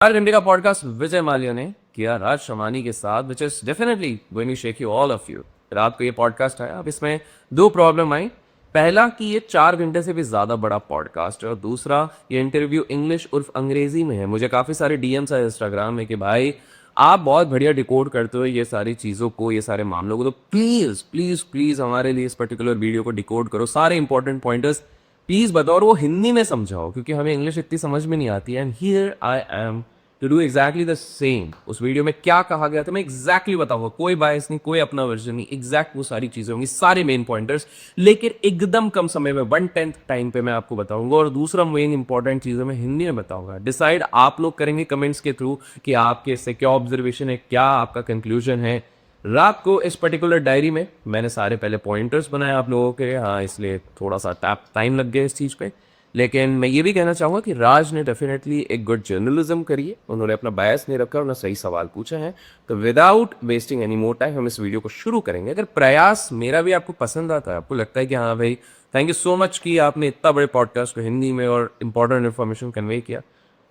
हर घंटे का पॉडकास्ट विजय माल्या ने किया राज शमानी के साथ, which is definitely going to shake you all of you. रात को ये पॉडकास्ट आया। अब इसमें दो प्रॉब्लम आई। पहला कि ये 4 घंटे से भी ज्यादा बड़ा पॉडकास्ट है, और दूसरा ये इंटरव्यू इंग्लिश उर्फ अंग्रेजी में है। मुझे काफी सारे डीएम्स आए इंस्टाग्राम में कि भाई आप बहुत बढ़िया डिकोड करते हो ये सारी चीज़ों को, ये सारे मामलों को, तो प्लीज़ प्लीज़ प्लीज़ हमारे लिए इस पर्टिकुलर वीडियो को डिकोड करो, सारे इंपॉर्टेंट पॉइंटर्स प्लीज़ बताओ, और वो हिंदी में समझाओ क्योंकि हमें इंग्लिश इतनी समझ में नहीं आती है। And here I am to do exactly the same. उस वीडियो में क्या कहा गया था मैं एग्जैक्टली बताऊंगा, कोई बायस नहीं, कोई अपना वर्जन नहीं, एग्जैक्ट वो सारी चीज़ें होंगी, सारे मेन पॉइंटर्स, लेकिन एकदम कम समय में 1/10 टाइम पे मैं आपको बताऊंगा। और दूसरा मेन इंपॉर्टेंट चीज़ें मैं हिंदी में बताऊंगा। डिसाइड आप लोग करेंगे कमेंट्स के थ्रू कि आपके इससे क्या ऑब्जर्वेशन है, क्या आपका कंक्लूजन है। रात को इस पर्टिकुलर डायरी में मैंने सारे पहले पॉइंटर्स बनाए आप लोगों के, हाँ, इसलिए थोड़ा सा टाइम लग गया इस चीज़ पे। लेकिन मैं ये भी कहना चाहूँगा कि राज ने डेफिनेटली एक गुड जर्नलिज्म करी है। उन्होंने अपना बायस नहीं रखा, उन्होंने सही सवाल पूछे हैं। तो without wasting any more time हम इस वीडियो को शुरू करेंगे। अगर प्रयास मेरा भी आपको पसंद आता है, आपको लगता है कि हाँ भाई थैंक यू सो मच कि आपने इतना बड़े पॉडकास्ट को हिंदी में और इंपॉर्टेंट इन्फॉर्मेशन कन्वे किया,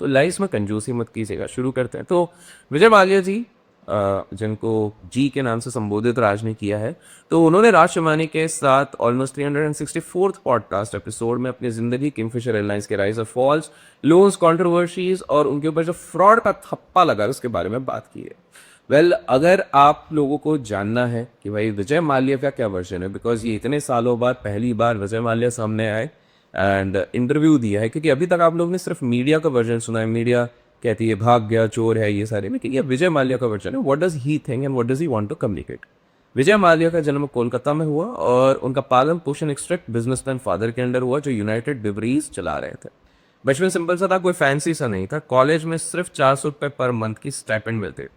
तो लाइफ में कंजूसी मत कीजिएगा। शुरू करते हैं। तो विजय माल्या जी, जिनको जी के नाम से संबोधित राज ने किया है, तो उन्होंने राज शमानी के साथ ऑलमोस्ट 364th पॉडकास्ट एपिसोड में अपनी जिंदगी, किंगफिशर एयरलाइंस के राइज और फॉल्स, लोन्स, कंट्रोवर्सीज और उनके ऊपर जो फ्रॉड का थप्पा लगा उसके बारे में बात की है। वेल, अगर आप लोगों को जानना है कि भाई विजय माल्या का क्या वर्जन है, बिकॉज ये इतने सालों बाद पहली बार विजय माल्या सामने आए एंड इंटरव्यू दिया है, क्योंकि अभी तक आप लोगों ने सिर्फ मीडिया का वर्जन सुना है। मीडिया कहती है भाग गया, चोर है, ये सारे, लेकिन ये विजय माल्या का वर्जन है। What does he think and what does he want to communicate. Vijay Mallya का जन्म कोलकाता में हुआ और उनका पालन पोषण एक स्ट्रिक्ट बिजनेसमैन फादर के अंडर हुआ जो यूनाइटेड ब्रिवरीज चला रहे थे। बचपन सिंपल सा था, कोई फैंसी सा नहीं था। कॉलेज में सिर्फ 400 रुपये पर मंथ की स्टाइपेंड मिलते।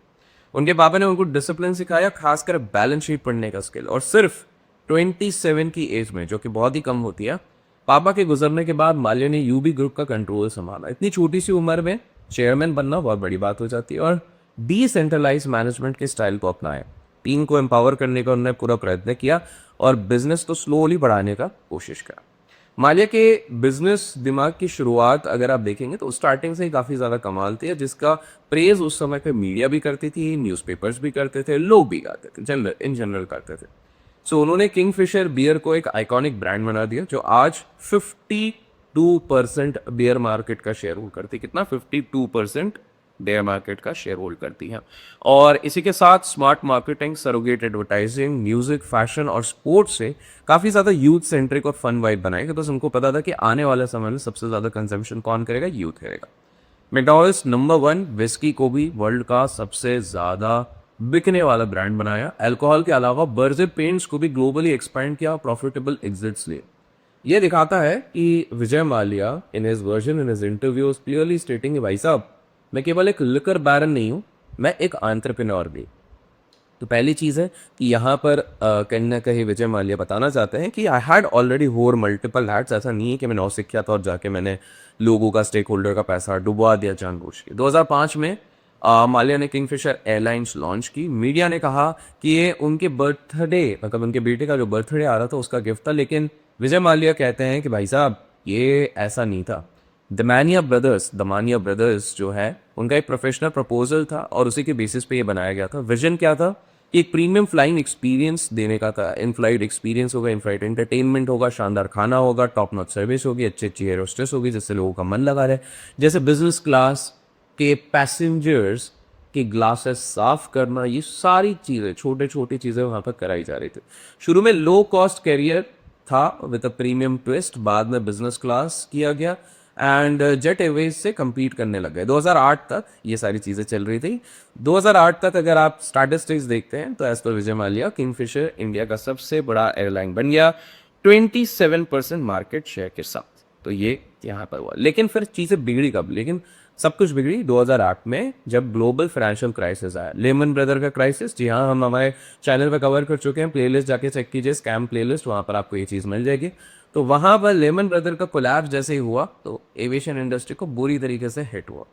उनके पापा ने उनको डिसिप्लिन सिखाया, खासकर बैलेंस शीट पढ़ने का स्किल, और सिर्फ 27 की एज में, जो कि बहुत ही कम होती है। पापा के गुजरने के बाद माल्या ने यूबी ग्रुप का कंट्रोल संभाला। इतनी छोटी सी उम्र में चेयरमैन बनना बहुत बड़ी बात हो जाती है, और डिसेंट्रलाइज मैनेजमेंट के स्टाइल को अपनाया। टीम को एम्पावर करने का उन्होंने पूरा प्रयत्न किया और बिजनेस को स्लोली बढ़ाने का कोशिश करा। माल्या के बिजनेस दिमाग की शुरुआत अगर आप देखेंगे तो स्टार्टिंग से ही काफ़ी ज़्यादा कमाल थी, जिसका प्रेज उस समय पे मीडिया भी करती थी, न्यूज़पेपर्स भी करते थे, लोग भी करते थे, इन जनरल करते थे। सो उन्होंने किंगफिशर बियर को एक आइकॉनिक ब्रांड बना दिया जो आज 52% बियर मार्केट का शेयर होल्ड करती है। कितना? 52% बेयर मार्केट का शेयर होल्ड करती है। और इसी के साथ smart marketing, surrogate advertising, music, fashion और स्पोर्ट्स से काफ़ी ज़्यादा यूथ सेंट्रिक और फन वाइब बनाएगा। तो उनको पता था कि आने वाले समय में सबसे ज़्यादा कंजम्पशन कौन करेगा? यूथ करेगा। मैकडॉनल्ड्स नंबर 1 विस्की को भी वर्ल्ड का सबसे ज़्यादा बिकने वाला ब्रांड बनाया। अल्कोहल के अलावा बर्जे पेंट्स को भी ग्लोबली एक्सपैंड किया, प्रॉफिटेबल एग्जिट्स लिए। यह दिखाता है कि Vijay Mallya in his version, in his interviews clearly stating, भाई साहब मैं केवल एक लिकर बैरन नहीं हूं, मैं एक एंटरप्रेन्योर भी। तो पहली चीज़ है कि यहाँ पर कहीं ना कहीं विजय माल्या बताना चाहते हैं कि आई हैड ऑलरेडी वोर मल्टीपल हैट्स। ऐसा नहीं है कि मैं नौसिखिया था और जाके मैंने लोगों का, स्टेक होल्डर का पैसा डुबा दिया जानबूझ के। 2005 में माल्या ने किंगफिशर एयरलाइंस लॉन्च की। मीडिया ने कहा कि ये उनके बर्थडे, मतलब उनके बेटे का जो बर्थडे आ रहा था उसका गिफ्ट था, लेकिन विजय माल्या कहते हैं कि भाई साहब ये ऐसा नहीं था। दमानिया ब्रदर्स जो है उनका एक प्रोफेशनल प्रपोजल था और उसी के बेसिस पे ये बनाया गया था। विजन क्या था? एक प्रीमियम फ्लाइंग एक्सपीरियंस देने का था। इन फ्लाइट एक्सपीरियंस होगा, इन फ्लाइट एंटरटेनमेंट होगा, शानदार खाना होगा, टॉप नॉच सर्विस होगी, अच्छी अच्छी एयर होस्टेस होगी जिससे लोगों का मन लगा रहे। जैसे बिजनेस क्लास के पैसेंजर्स के ग्लासेस साफ करना, ये सारी चीज़ें, छोटे छोटी चीज़ें वहाँ पर कराई जा रही थी। शुरू में लो कॉस्ट कैरियर था विद अ प्रीमियम ट्विस्ट, बाद में बिजनेस क्लास किया गया एंड जेट एयरवेज से compete करने लग गए। 2008 तक ये सारी चीज़ें चल रही थी। 2008 तक अगर आप स्टैटिस्टिक्स देखते हैं तो as per Vijay Mallya Kingfisher India का सबसे बड़ा एयरलाइन बन गया 27% मार्केट शेयर के साथ। तो ये यहाँ पर हुआ, लेकिन फिर चीज़ें बिगड़ी कब? लेकिन सब कुछ बिगड़ी 2008 में जब ग्लोबल फाइनेंशियल क्राइसिस आया, लेमन ब्रदर का क्राइसिस। जी हाँ, हम हमारे चैनल पर कवर कर चुके हैं, प्लेलिस्ट जाके चेक कीजिए, स्कैम प्लेलिस्ट, वहाँ पर आपको ये चीज़ मिल जाएगी। तो वहाँ पर लेमन ब्रदर का कोलैप्स जैसे ही हुआ तो एविएशन इंडस्ट्री को बुरी तरीके से हिट हुआ।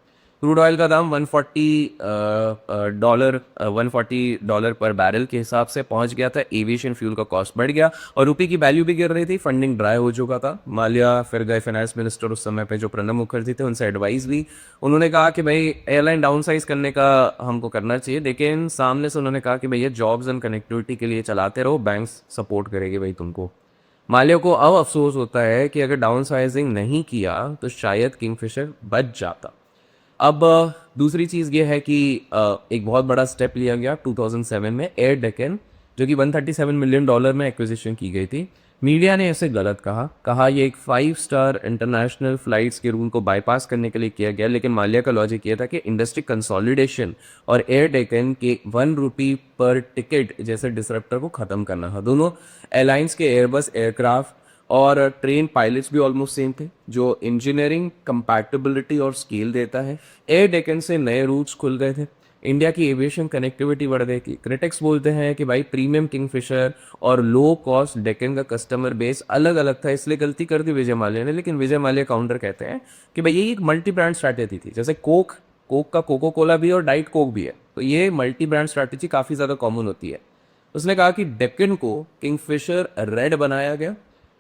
क्रूड ऑयल का दाम $140 पर बैरल के हिसाब से पहुंच गया था। एविएशन फ्यूल का कॉस्ट बढ़ गया और रुपये की वैल्यू भी गिर रही थी। फंडिंग ड्राई हो चुका था। माल्या फिर गए फाइनेंस मिनिस्टर उस समय पे जो प्रणब मुखर्जी थे, उनसे एडवाइस ली। उन्होंने कहा कि भाई एयरलाइन डाउनसाइज करने का हमको करना चाहिए, लेकिन सामने से उन्होंने कहा कि भैया जॉब्स एंड कनेक्टिविटी के लिए चलाते रहो, बैंक्स सपोर्ट करेगी भाई तुमको। माल्या को अब अफसोस होता है कि अगर डाउनसाइजिंग नहीं किया तो शायद किंगफिशर बच जाता। अब दूसरी चीज़ ये है कि एक बहुत बड़ा स्टेप लिया गया 2007 में, एयर डेक्कन, जो कि $137 मिलियन में एक्विजिशन की गई थी। मीडिया ने इसे गलत कहा ये एक 5 स्टार इंटरनेशनल फ्लाइट्स के रूल को बाईपास करने के लिए किया गया, लेकिन माल्या का लॉजिक ये था कि इंडस्ट्री कंसोलिडेशन और एयर डेक्कन के ₹1 पर टिकट जैसे डिसरप्टर को ख़त्म करना था। दोनों एयरलाइंस के एयरबस एयरक्राफ्ट और ट्रेन पायलट्स भी ऑलमोस्ट सेम थे, जो इंजीनियरिंग कंपैटिबिलिटी और स्केल देता है। एयर डेक्कन से नए रूट्स खुल गए थे, इंडिया की एविएशन कनेक्टिविटी बढ़ गई थी। क्रिटिक्स बोलते हैं कि भाई प्रीमियम किंगफिशर और लो कॉस्ट डेक्कन का कस्टमर बेस अलग अलग था, इसलिए गलती कर दी विजय माल्या ने। लेकिन विजय माल्या काउंटर कहते हैं कि भाई ये एक मल्टी ब्रांड स्ट्रैटेजी थी, जैसे कोक कोक का कोको कोला भी और डाइट कोक भी है, तो ये मल्टी ब्रांड स्ट्रैटेजी काफ़ी ज़्यादा कॉमन होती है। उसने कहा कि डेक्कन को किंगफिशर रेड बनाया गया,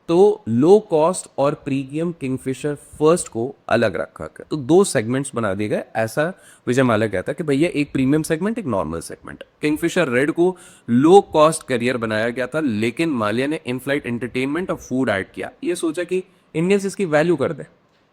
तो लो कॉस्ट और प्रीमियम किंगफिशर फर्स्ट को अलग रखा गया, तो दो सेगमेंट्स बना दिए गए। ऐसा विजय माल्या कहता है कि भैया एक प्रीमियम सेगमेंट, एक नॉर्मल सेगमेंट। किंगफिशर रेड को लो कॉस्ट करियर बनाया गया था, लेकिन माल्या ने इन फ्लाइट एंटरटेनमेंट और फूड ऐड किया, ये सोचा कि इंडियंस इसकी वैल्यू कर दे।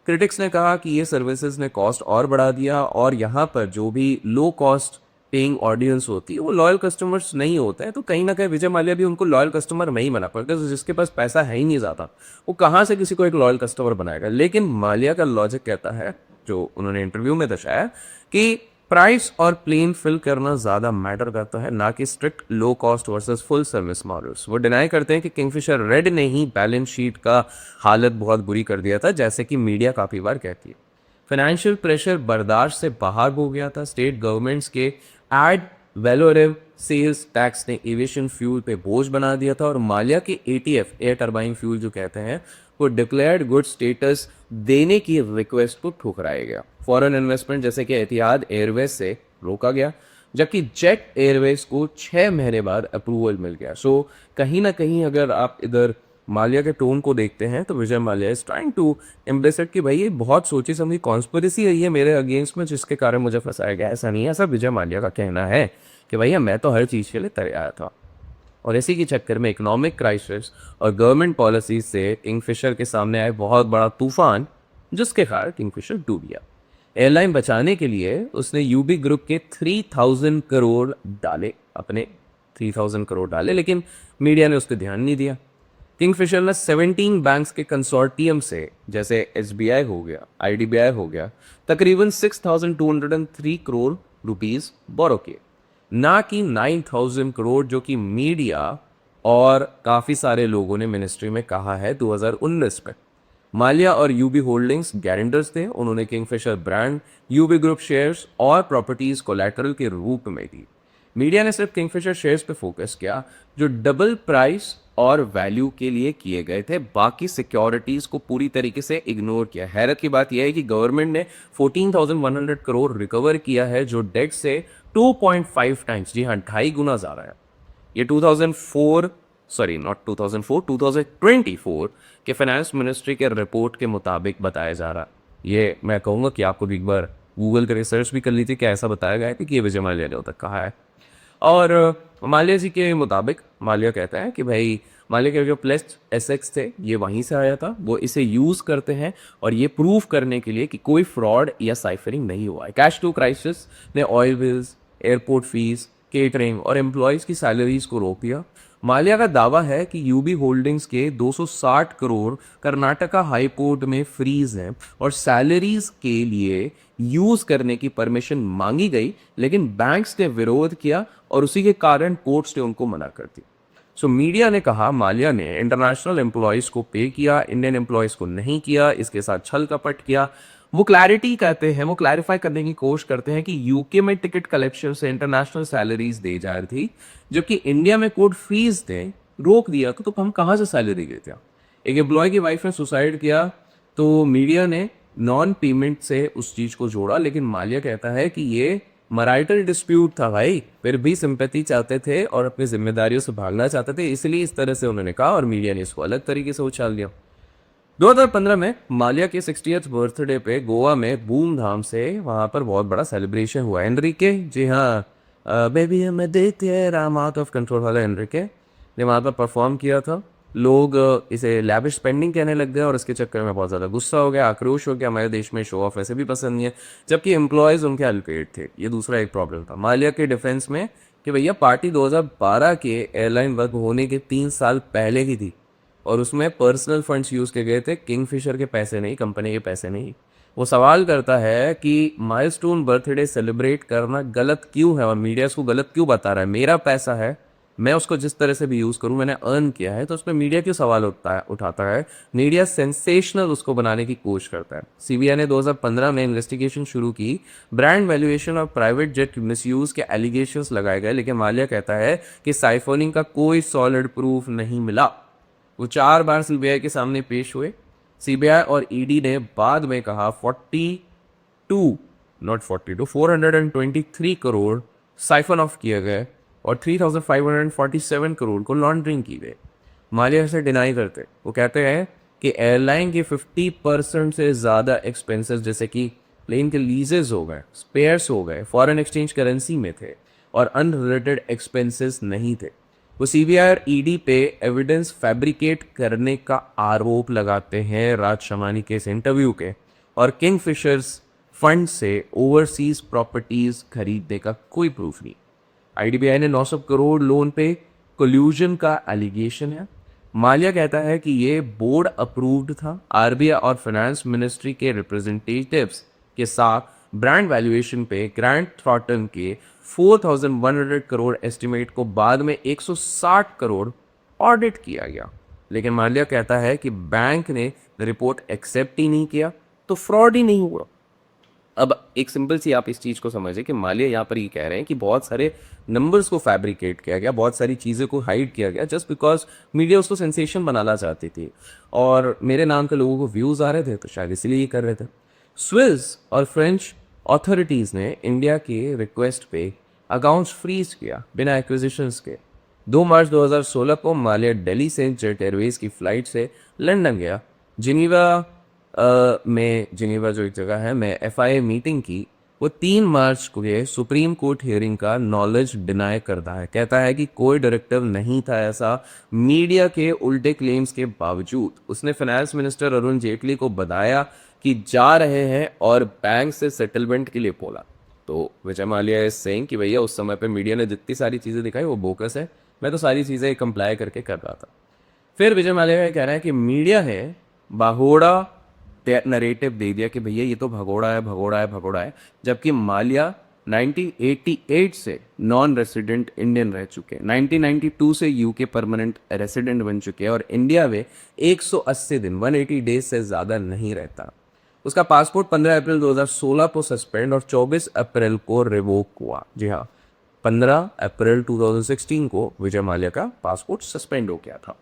क्रिटिक्स ने कहा कि ये सर्विसेज ने कॉस्ट और बढ़ा दिया, और यहाँ पर जो भी लो कॉस्ट पेइंग ऑडियंस होती है वो लॉयल कस्टमर्स नहीं होते हैं, तो कहीं ना कहीं विजय माल्या भी उनको लॉयल कस्टमर नहीं बना पाता। जिसके पास पैसा है ही नहीं ज़्यादा, वो कहाँ से किसी को एक लॉयल कस्टमर बनाएगा। लेकिन माल्या का लॉजिक कहता है, जो उन्होंने इंटरव्यू में दर्शाया, कि प्राइस और प्लेन फिल करना ज़्यादा मैटर करता है, ना कि strict low cost versus full service models. वो डिनाई करते हैं कि किंगफिशर रेड ने ही बैलेंस शीट का हालत बहुत बुरी कर दिया था, जैसे कि मीडिया काफ़ी बार कहती है। फाइनेंशियल प्रेशर बर्दाश्त से बाहर हो गया था। स्टेट गवर्नमेंट्स के एड वैलोरेव सेल्स टैक्स ने एविएशन फ्यूल पे बोझ बना दिया था, और माल्या के एटीएफ, एयर टरबाइन फ्यूल जो कहते हैं, वो डिक्लेयर्ड गुड स्टेटस देने की रिक्वेस्ट को ठुकराया गया। फॉरेन इन्वेस्टमेंट जैसे कि एतिहाद एयरवेज से रोका गया, जबकि जेट एयरवेज को 6 महीने बाद अप्रूवल मिल गया। सो कहीं ना कहीं अगर आप इधर माल्या के टोन को देखते हैं, तो Vijay Mallya is trying to impress it कि भाई ये बहुत सोची समझी कॉन्स्पिरेसी है ये मेरे अगेंस्ट में, जिसके कारण मुझे फंसाया गया। ऐसा नहीं है, ऐसा विजय माल्या का कहना है कि भैया मैं तो हर चीज़ के लिए तैयार था। और इसी के चक्कर में इकोनॉमिक क्राइसिस और गवर्नमेंट पॉलिसी से किंगफिशर के सामने आए बहुत बड़ा तूफान, जिसके कारण किंगफिशर डूब गया। एयरलाइन बचाने के लिए उसने यूबी ग्रुप के 3000 करोड़ डाले, अपने 3000 करोड़ डाले, लेकिन मीडिया ने उस पर ध्यान नहीं दिया। किंगफिशर ने 17 बैंक्स के कंसोर्टियम से, जैसे एसबीआई हो गया, आईडीबीआई हो गया, तकरीबन 6203 करोड़ रुपीस बोरो किए, ना कि 9000 करोड़ जो कि मीडिया और काफ़ी सारे लोगों ने मिनिस्ट्री में कहा है 2019 में। माल्या और यूबी होल्डिंग्स गारंटर्स थे। उन्होंने Kingfisher brand, UB group shares और प्रॉपर्टीज कोलैटरल के रूप में दी। मीडिया ने सिर्फ किंगफिशर शेयर्स पे फोकस किया, जो डबल प्राइस और वैल्यू के लिए किए गए थे, बाकी सिक्योरिटीज को पूरी तरीके से इग्नोर किया। हैरत की बात यह है कि गवर्नमेंट ने 14,100 करोड़ रिकवर किया है, जो डेट से 2.5 टाइम्स, जी हाँ 2.5 गुना ज़्यादा है। ये 2024 के फाइनेंस मिनिस्ट्री के रिपोर्ट के मुताबिक बताया जा रहा है। ये मैं कहूँगा कि आपको एक बार गूगल कर रिसर्च भी कर लीजिए कि ऐसा बताया गया है कि ये विजय माल्या ने तक कहा है। और माल्या जी के मुताबिक माल्या कहता है कि भाई माल्या के जो प्लेस्ड एसेट्स थे ये वहीं से आया था, वो इसे यूज़ करते हैं और ये प्रूव करने के लिए कि कोई फ्रॉड या साइफरिंग नहीं हुआ है। कैश टू क्राइसिस ने oil bills, airport fees, catering और एम्प्लॉयज़ की सैलरीज को रोक दिया। माल्या का दावा है कि यूबी होल्डिंग्स के 260 करोड़ कर्नाटका हाई कोर्ट में फ्रीज हैं और सैलरीज के लिए यूज करने की परमिशन मांगी गई, लेकिन बैंक्स ने विरोध किया और उसी के कारण कोर्ट्स ने उनको मना कर दी। सो मीडिया ने कहा माल्या ने इंटरनेशनल एम्प्लॉयज़ को पे किया, इंडियन एम्प्लॉयज़ को नहीं किया, इसके साथ छल कपट किया। वो क्लैरिटी कहते हैं, वो क्लैरिफाई करने की कोशिश करते हैं कि यूके में टिकट कलेक्शन से इंटरनेशनल सैलरीज दी जा रही थी, जबकि इंडिया में कोर्ट फीस ने रोक दिया, तो हम कहाँ से सैलरी देते हैं। एक एम्प्लॉय की वाइफ ने सुसाइड किया, तो मीडिया ने नॉन पेमेंट से उस चीज को जोड़ा, लेकिन माल्या कहता है कि ये मराइटल डिस्प्यूट था भाई, फिर भी सिंपैथी चाहते थे और अपनी जिम्मेदारियों से भागना चाहते थे, इसलिए इस तरह से उन्होंने कहा और मीडिया ने इसको अलग तरीके से उछाल लिया। 2015 में माल्या के 60th बर्थडे पे गोवा में धूमधाम से वहां पर बहुत बड़ा सेलिब्रेशन हुआ। एनरिके, जी हाँ, बेबी मैं देते राम आउट ऑफ कंट्रोल वाला एनरिके ने वहां पर परफॉर्म किया था। लोग इसे लैविश स्पेंडिंग कहने लग गए और इसके चक्कर में बहुत ज़्यादा गुस्सा हो गया, आक्रोश हो गया। हमारे देश में शो ऑफ वैसे भी पसंद नहीं है, जबकि एम्प्लॉयज उनके अनपेड थे। ये दूसरा एक प्रॉब्लम था माल्या के डिफेंस में कि भैया पार्टी 2012 के एयरलाइन वर्क होने के 3 साल पहले की थी और उसमें पर्सनल फंड्स यूज़ किए गए थे, किंगफिशर के पैसे नहीं, कंपनी के पैसे नहीं। वो सवाल करता है कि माइलस्टोन बर्थडे सेलिब्रेट करना गलत क्यों है और मीडिया उसको गलत क्यों बता रहा है। मेरा पैसा है, मैं उसको जिस तरह से भी यूज़ करूं, मैंने अर्न किया है, तो उसमें मीडिया क्यों सवाल उठाता है। मीडिया सेंसेशनल उसको बनाने की कोशिश करता है। सीबीआई ने 2015 में इन्वेस्टिगेशन शुरू की, ब्रांड वैल्यूएशन और प्राइवेट जेट मिसयूज के एलिगेशंस लगाए गए, लेकिन माल्या कहता है कि साइफोनिंग का कोई सॉलिड प्रूफ नहीं मिला। वो 4 बार सीबीआई के सामने पेश हुए। सीबीआई और ईडी ने बाद में कहा 423 करोड़ साइफन ऑफ किए गए और 3547 करोड़ को लॉन्ड्रिंग की गई। माल्या इसे डिनाई करते, वो कहते हैं कि एयरलाइन के 50% से ज़्यादा एक्सपेंसेस जैसे कि प्लेन के लीजेस हो गए, स्पेयर्स हो गए, फॉरेन एक्सचेंज करेंसी में थे और अनरिलेटेड एक्सपेंसेस नहीं थे। वो सीबीआई और ईडी पे एविडेंस फैब्रिकेट करने का आरोप लगाते हैं राज शमानी के इस इंटरव्यू के, और किंगफिशर्स फंड से ओवरसीज प्रॉपर्टीज खरीदने का कोई प्रूफ नहीं। आईडीबीआई ने 900 करोड़ लोन पे कोल्यूजन का एलिगेशन है। माल्या कहता है कि ये बोर्ड अप्रूव्ड था। आरबीआई और फाइनेंस मिनिस्ट्री के रिप्रेजेंटेटिव्स के साथ ब्रांड वैल्यूएशन पे ग्रांट थ्रॉटन के 4100 करोड़ एस्टिमेट को बाद में 160 करोड़ ऑडिट किया गया, लेकिन माल्या कहता है कि बैंक ने रिपोर्ट एक्सेप्ट ही नहीं किया, तो फ्रॉड ही नहीं हुआ। अब एक सिंपल सी आप इस चीज़ को समझिए कि माल्या यहाँ पर ये कह रहे हैं कि बहुत सारे नंबर्स को फैब्रिकेट किया गया, बहुत सारी चीज़ों को हाइड किया गया जस्ट बिकॉज मीडिया उसको सेंसेशन बनाना चाहती थी और मेरे नाम के लोगों को व्यूज़ आ रहे थे, तो शायद इसलिए ये कर रहे थे। स्विस और फ्रेंच अथॉरिटीज़ ने इंडिया के रिक्वेस्ट पे अकाउंट्स फ्रीज किया बिना एक्विजिशंस के। 2 मार्च 2016 को माल्या दिल्ली से जेट एयरवेज की फ़्लाइट से लंदन गया। जिनीवा जो एक जगह है, मैं एफआईए मीटिंग की। वो 3 मार्च को ये सुप्रीम कोर्ट हियरिंग का नॉलेज डिनाई करता है, कहता है कि कोई डायरेक्टिव नहीं था ऐसा। मीडिया के उल्टे क्लेम्स के बावजूद उसने फाइनेंस मिनिस्टर अरुण जेटली को बताया कि जा रहे हैं और बैंक से सेटलमेंट के लिए बोला। तो विजय माल्या इज सेइंग कि भैया उस समय पे मीडिया ने जितनी सारी चीज़ें दिखाई वो बोकस है, मैं तो सारी चीज़ें कंप्लाई करके कर रहा था। फिर विजय माल्या का कहना है कि मीडिया है बाहोड़ा नरेटिव दे दिया कि भैया ये तो भगोड़ा है, भगोड़ा है, भगोड़ा है, जबकि माल्या 1988 से नॉन रेसिडेंट इंडियन रह चुके हैं, 1992 से यूके परमानेंट रेसिडेंट बन चुके हैं और इंडिया में 180 दिन 180 डेज से ज़्यादा नहीं रहता। उसका पासपोर्ट 15 अप्रैल 2016 को सस्पेंड और 24 अप्रैल को रिवोक हुआ। जी हाँ, 15 अप्रैल 2016 को विजय माल्या का पासपोर्ट सस्पेंड हो गया था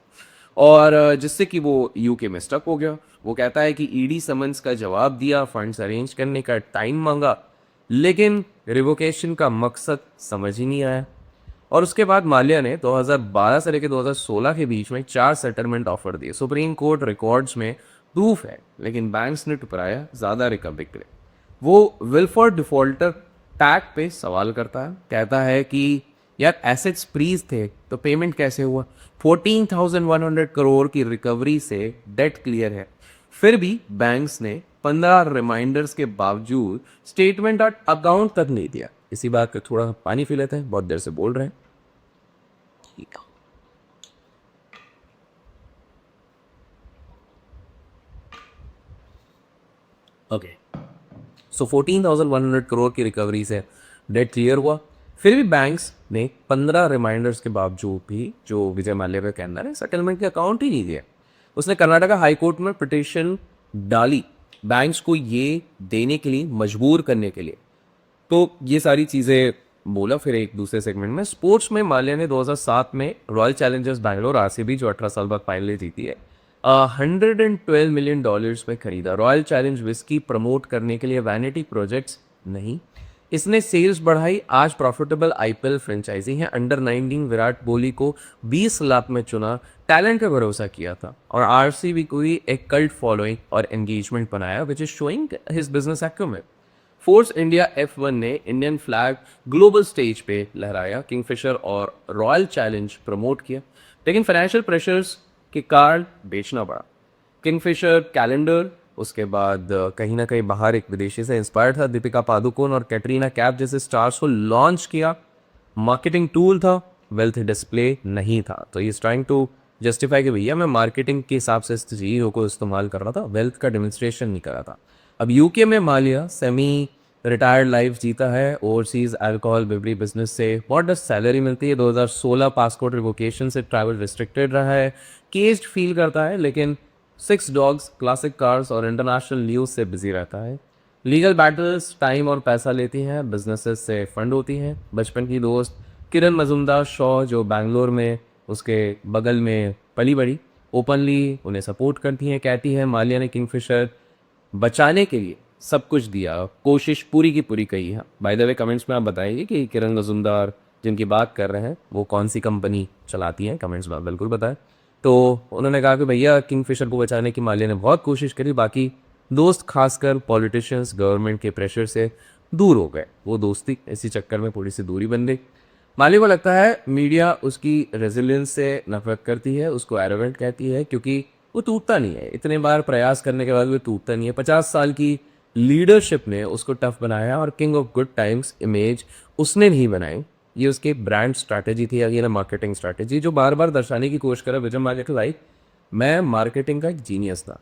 और जिससे कि वो यूके में स्टक हो गया। वो कहता है कि ईडी समन्स का जवाब दिया, फंड्स अरेंज करने का टाइम मांगा, लेकिन रिवोकेशन का मकसद समझ ही नहीं आया। और उसके बाद माल्या ने 2012 से लेकर 2016 के बीच में 4 सेटलमेंट ऑफर दिए। सुप्रीम कोर्ट रिकॉर्ड्स में प्रूफ है, लेकिन बैंक्स ने ठुकराया ज़्यादा रिकवरी के लिए। वो विलफॉर्ड डिफॉल्टर टैग पे सवाल करता है, कहता है कि यार एसेट्स फ्रीज थे तो पेमेंट कैसे हुआ। 14,100 करोड़ की रिकवरी से डेट क्लियर है, फिर भी बैंक्स ने 15 रिमाइंडर्स के बावजूद स्टेटमेंट और अकाउंट तक नहीं दिया। इसी बात का थोड़ा पानी पी लेते हैं, बहुत देर से बोल रहे हैं। ठीक है, ओके, सो 14,100 करोड़ की रिकवरी से डेट क्लियर हुआ, फिर भी बैंक्स ने 15 रिमाइंडर्स के बावजूद भी, जो विजय माल्या का कहना है, सेटलमेंट के अकाउंट ही नहीं दिए। उसने कर्नाटका हाई कोर्ट में पिटीशन डाली बैंक्स को ये देने के लिए, मजबूर करने के लिए। तो ये सारी चीज़ें बोला। फिर एक दूसरे सेगमेंट में स्पोर्ट्स में माल्या ने 2007 में रॉयल चैलेंजर्स बैंगलोर आरसीबी जो 18 साल बाद फाइनल जीती है, $112 million में खरीदा। रॉयल चैलेंज विस्की प्रमोट करने के लिए, वैनिटी प्रोजेक्ट्स नहीं। इसने सेल्स बढ़ाई, आज प्रॉफिटेबल आईपीएल फ्रेंचाइजी है। अंडर 19 विराट कोहली को 20 लाख में चुना, टैलेंट का भरोसा किया था, और आरसीबी को ही एक कल्ट फॉलोइंग और एंगेजमेंट बनाया, which is showing his business acumen. Force India F1 ने इंडियन फ्लैग ग्लोबल स्टेज पे लहराया, किंगफिशर और रॉयल चैलेंज प्रमोट किया, लेकिन फाइनेंशियल प्रेशर्स के कारण बेचना पड़ा। किंगफिशर कैलेंडर, उसके बाद कहीं ना कहीं बाहर एक विदेशी से इंस्पायर्ड था, दीपिका पादुकोण और कैटरीना कैफ जैसे स्टार्स को लॉन्च किया। मार्केटिंग टूल था, वेल्थ डिस्प्ले नहीं था। तो इज ट्राइंग टू जस्टिफाई कि भैया मैं मार्केटिंग के हिसाब से इस चीज़ों को इस्तेमाल कर रहा था, वेल्थ का डेमोन्स्ट्रेशन नहीं कर रहा था। अब यूके में मालिया सेमी रिटायर्ड लाइफ जीता है, ओवरसीज अल्कोहल बिवरी बिजनेस से मॉडस्ट सैलरी मिलती है। 2016 पासपोर्ट रिवोकेशन से ट्रैवल रिस्ट्रिक्टेड रहा है, केस्ड फील करता है, लेकिन 6 डॉग्स, क्लासिक कार्स और इंटरनेशनल न्यूज़ से बिजी रहता है। लीगल बैटल्स टाइम और पैसा लेती हैं, बिजनेसेस से फंड होती हैं। बचपन की दोस्त किरण मजुमदार शॉ, जो बैंगलोर में उसके बगल में पली बड़ी, ओपनली उन्हें सपोर्ट करती हैं। कहती है मालिया ने किंगफिशर बचाने के लिए सब कुछ दिया, कोशिश पूरी की पूरी कही है। बाय द वे कमेंट्स में आप बताइए कि किरण मजुमदार जिनकी बात कर रहे हैं वो कौन सी कंपनी चलाती हैं, कमेंट्स में आप बिल्कुल बताएं। तो उन्होंने कहा कि भैया किंगफिशर को बचाने की मालिया ने बहुत कोशिश करी, बाकी दोस्त खासकर पॉलिटिशियंस गवर्नमेंट के प्रेशर से दूर हो गए। वो दोस्ती इसी चक्कर में थोड़ी सी दूरी बन गई। माली को लगता है मीडिया उसकी रेजिलियंस से नफरत करती है, उसको एरोगेंट कहती है, क्योंकि वो टूटता नहीं है। इतने बार प्रयास करने के बाद वो टूटता नहीं है। 50 साल की लीडरशिप ने उसको टफ बनाया, और king of good times image उसने नहीं बनाई। ये उसकी ब्रांड स्ट्रैटेजी थी, अगेन मार्केटिंग स्ट्रैटेजी, जो बार बार दर्शाने की कोशिश करा विजय माल्या को, लाइक मैं मार्केटिंग का एक जीनियस था।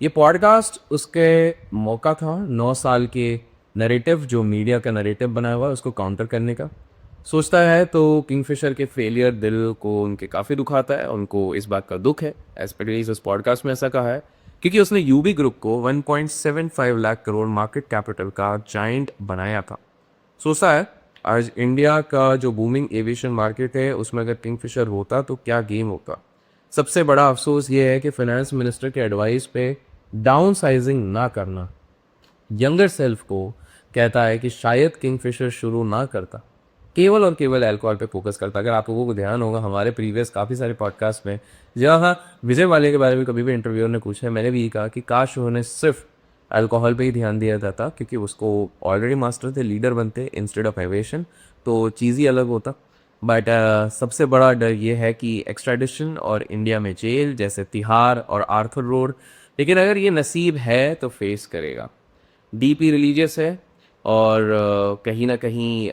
ये पॉडकास्ट उसके मौका था 9 साल के नरेटिव, जो मीडिया का नरेटिव बनाया हुआ है, उसको काउंटर करने का। सोचता है तो किंगफिशर के फेलियर दिल को उनके काफ़ी दुखाता है, उनको इस बात का दुख है। एस्पेशली उस पॉडकास्ट में ऐसा कहा है क्योंकि उसने यूबी ग्रुप को 1.75 लाख करोड़ मार्केट कैपिटल का जाइंट बनाया था। सोचता है आज इंडिया का जो बूमिंग एविएशन मार्केट है उसमें अगर किंगफिशर होता तो क्या गेम होता। सबसे बड़ा अफसोस ये है कि फाइनेंस मिनिस्टर के एडवाइस पे डाउन साइजिंग ना करना। यंगर सेल्फ को कहता है कि शायद किंगफिशर शुरू ना करता, केवल और केवल अल्कोहल पे फोकस करता। अगर आप लोगों को ध्यान होगा हमारे प्रीवियस काफ़ी सारे पॉडकास्ट में, जहाँ विजय माल्या के बारे में कभी भी इंटरव्यूअर ने पूछा है, मैंने भी ये कहा कि काश उन्होंने सिर्फ अल्कोहल पे ही ध्यान दिया जाता, क्योंकि उसको ऑलरेडी मास्टर थे, लीडर बनते इंस्टेड ऑफ एविएशन, तो चीज़ ही अलग होता। बट सबसे बड़ा डर ये है कि एक्स्ट्राडिशन और इंडिया में जेल, जैसे तिहाड़ और आर्थर रोड। लेकिन अगर ये नसीब है तो फेस करेगा। डीपी रिलीजियस है, और कहीं ना कहीं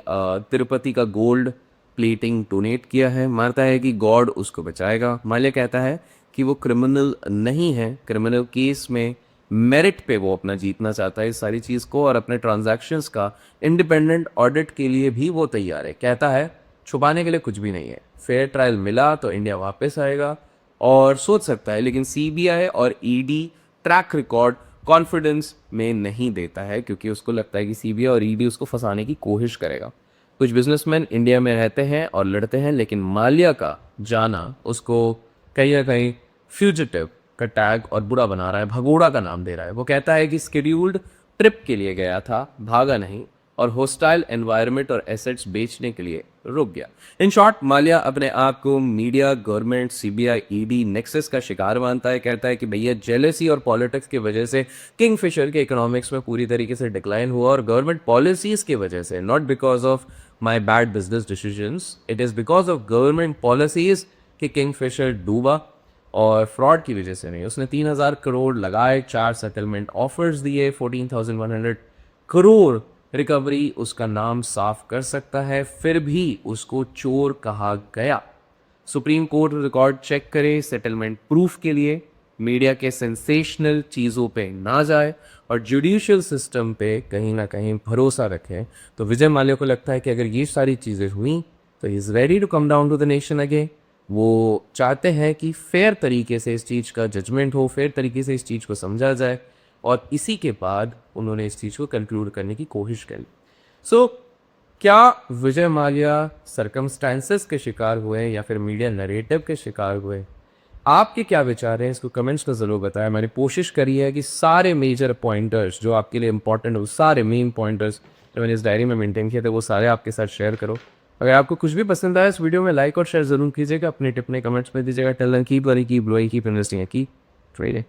तिरुपति का गोल्ड प्लेटिंग डोनेट किया है। मानता है कि गॉड उसको बचाएगा। माल्या कहता है कि वो क्रिमिनल नहीं है, क्रिमिनल केस में मेरिट पे वो अपना जीतना चाहता है इस सारी चीज़ को, और अपने ट्रांजैक्शंस का इंडिपेंडेंट ऑडिट के लिए भी वो तैयार है। कहता है छुपाने के लिए कुछ भी नहीं है, फेयर ट्रायल मिला तो इंडिया वापस आएगा। और सोच सकता है, लेकिन सीबीआई और ईडी ट्रैक रिकॉर्ड कॉन्फिडेंस में नहीं देता है, क्योंकि उसको लगता है कि सीबीआई और ईडी उसको फंसाने की कोशिश करेगा। कुछ बिजनेसमैन इंडिया में रहते हैं और लड़ते हैं, लेकिन माल्या का जाना उसको कहीं ना कहीं फ्यूजिटिव का टैग और बुरा बना रहा है, भगोड़ा का नाम दे रहा है। वो कहता है कि स्केड्यूल्ड ट्रिप के लिए गया था, भागा नहीं, और होस्टाइल एनवायरनमेंट और एसेट्स बेचने के लिए रुक गया। इन शॉर्ट, माल्या अपने आप को media, government, CBI, ED nexus का शिकार मानता है। कहता है कि भैया जेलेसी और पॉलिटिक्स की वजह से किंगफिशर के इकोनॉमिक्स में पूरी तरीके से डिक्लाइन हुआ, और गवर्नमेंट पॉलिसीज की वजह से, not because of my bad business decisions, it is because of government policies कि किंगफिशर डूबा, और फ्रॉड की वजह से नहीं। उसने 3,000 करोड़ लगाए, 4 सेटलमेंट ऑफर्स दिए, 14,100 करोड़ रिकवरी उसका नाम साफ कर सकता है, फिर भी उसको चोर कहा गया। सुप्रीम कोर्ट रिकॉर्ड चेक करे सेटलमेंट प्रूफ के लिए, मीडिया के सेंसेशनल चीज़ों पे ना जाए, और जुडिशियल सिस्टम पे कहीं ना कहीं भरोसा रखें। तो विजय माल्या को लगता है कि अगर ये सारी चीज़ें हुई तो he is ready to come down to the nation again. वो चाहते हैं कि फेयर तरीके से इस चीज़ का जजमेंट हो, फेयर तरीके से इस चीज़ को समझा जाए, और इसी के बाद उन्होंने इस चीज़ को कंक्लूड करने की कोशिश करी। सो क्या विजय माल्या सरकमस्टांसेस के शिकार हुए या फिर मीडिया नरेटिव के शिकार हुए? आपके क्या विचार हैं इसको कमेंट्स में ज़रूर बताएं। मैंने कोशिश करी है कि सारे मेजर पॉइंटर्स जो आपके लिए इंपॉर्टेंट हो, सारे मेन पॉइंटर्स जो मैंने इस डायरी में मेंटेन किए थे वो सारे आपके साथ शेयर करो। अगर आपको कुछ भी पसंद आया इस वीडियो में लाइक और शेयर ज़रूर कीजिएगा, अपनी टिप्पणी कमेंट्स में दीजिएगा। Tell them keep worry, keep growing, keep investing, keep trading.